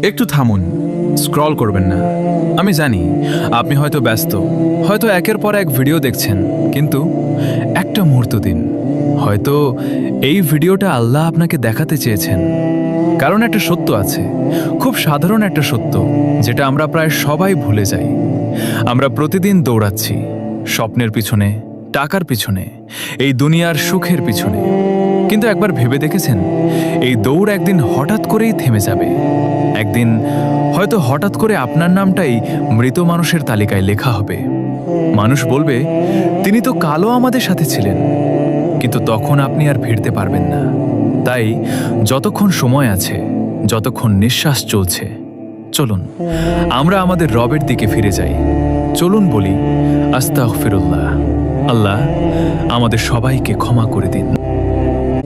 একটু থামুন, স্ক্রল করবেন না। আমি জানি আপনি হয়তো ব্যস্ত, হয়তো একের পর এক ভিডিও দেখছেন, কিন্তু একটা মুহূর্ত দিন। হয়তো এই ভিডিওটা আল্লাহ আপনাকে দেখাতে চেয়েছেন। কারণ একটা সত্য আছে, খুব সাধারণ একটা সত্য, যেটা আমরা প্রায় সবাই ভুলে যাই। আমরা প্রতিদিন দৌড়াচ্ছি স্বপ্নের পিছনে, টাকার পিছনে, এই দুনিয়ার সুখের পিছনে। কিন্তু একবার ভেবে দেখেছেন, এই দৌড় একদিন হঠাৎ করেই থেমে যাবে। একদিন হয়তো হঠাৎ করে আপনার নামটাই মৃত মানুষের তালিকায় লেখা হবে। মানুষ বলবে, তিনি তো কালো আমাদের সাথে ছিলেন। কিন্তু তখন আপনি আর ফিরতে পারবেন না। তাই যতক্ষণ সময় আছে, যতক্ষণ নিঃশ্বাস চলছে, চলুন আমরা আমাদের রবের দিকে ফিরে যাই। চলুন বলি, আস্তাগফিরুল্লাহ। আল্লাহ আমাদের সবাইকে ক্ষমা করে দিন।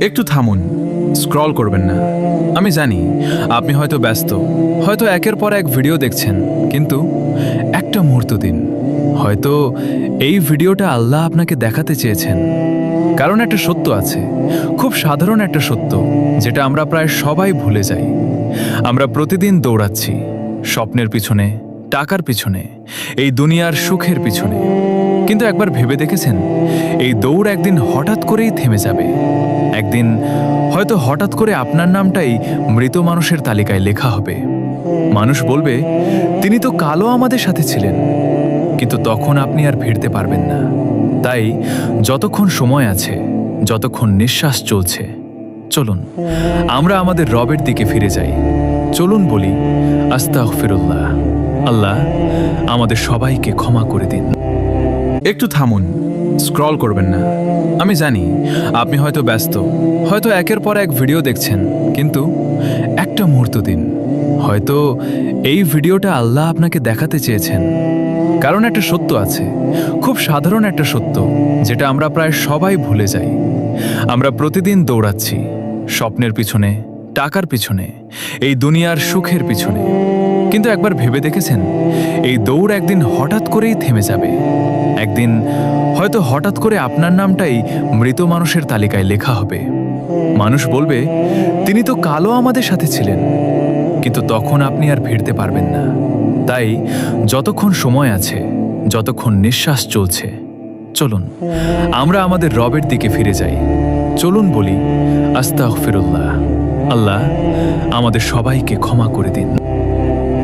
একটু থামুন, স্ক্রল করবেন না। আমি জানি আপনি হয়তো ব্যস্ত, হয়তো একের পর এক ভিডিও দেখছেন, কিন্তু একটা মুহূর্ত দিন। হয়তো এই ভিডিওটা আল্লাহ আপনাকে দেখাতে চেয়েছেন। কারণ একটা সত্য আছে, খুব সাধারণ একটা সত্য, যেটা আমরা প্রায় সবাই ভুলে যাই। আমরা প্রতিদিন দৌড়াচ্ছি স্বপ্নের পিছনে, টাকার পিছনে, এই দুনিয়ার সুখের পিছনে। কিন্তু একবার ভেবে দেখেছেন, এই দৌড় একদিন হঠাৎ করেই থেমে যাবে। একদিন হয়তো হঠাৎ করে আপনার নামটাই মৃত মানুষের তালিকায় লেখা হবে। মানুষ বলবে, তিনি তো কালো আমাদের সাথে ছিলেন। কিন্তু তখন আপনি আর ফিরতে পারবেন না। তাই যতক্ষণ সময় আছে, যতক্ষণ নিঃশ্বাস চলছে, চলুন আমরা আমাদের রবের দিকে ফিরে যাই। চলুন বলি, আস্তাগফিরুল্লাহ। আল্লাহ আমাদের সবাইকে ক্ষমা করে দিন। একটু থামুন, স্ক্রল করবেন না। আমি জানি আপনি হয়তো ব্যস্ত, হয়তো একের পর এক ভিডিও দেখছেন, কিন্তু একটা মুহূর্ত দিন। হয়তো এই ভিডিওটা আল্লাহ আপনাকে দেখাতে চেয়েছেন। কারণ একটা সত্য আছে, খুব সাধারণ একটা সত্য, যেটা আমরা প্রায় সবাই ভুলে যাই। আমরা প্রতিদিন দৌড়াচ্ছি স্বপ্নের পিছনে, টাকার পিছনে, এই দুনিয়ার সুখের পিছনে। কিন্তু একবার ভেবে দেখেছেন, এই দৌড় একদিন হঠাৎ করেই থেমে যাবে। একদিন হয়তো হঠাৎ করে আপনার নামটাই মৃত মানুষের তালিকায় লেখা হবে। মানুষ বলবে, তিনি তো কালো আমাদের সাথে ছিলেন। কিন্তু তখন আপনি আর ফিরতে পারবেন না। তাই যতক্ষণ সময় আছে, যতক্ষণ নিঃশ্বাস চলছে, চলুন আমরা আমাদের রবের দিকে ফিরে যাই। চলুন বলি, আস্তাগফিরুল্লাহ। আল্লাহ আমাদের সবাইকে ক্ষমা করে দিন।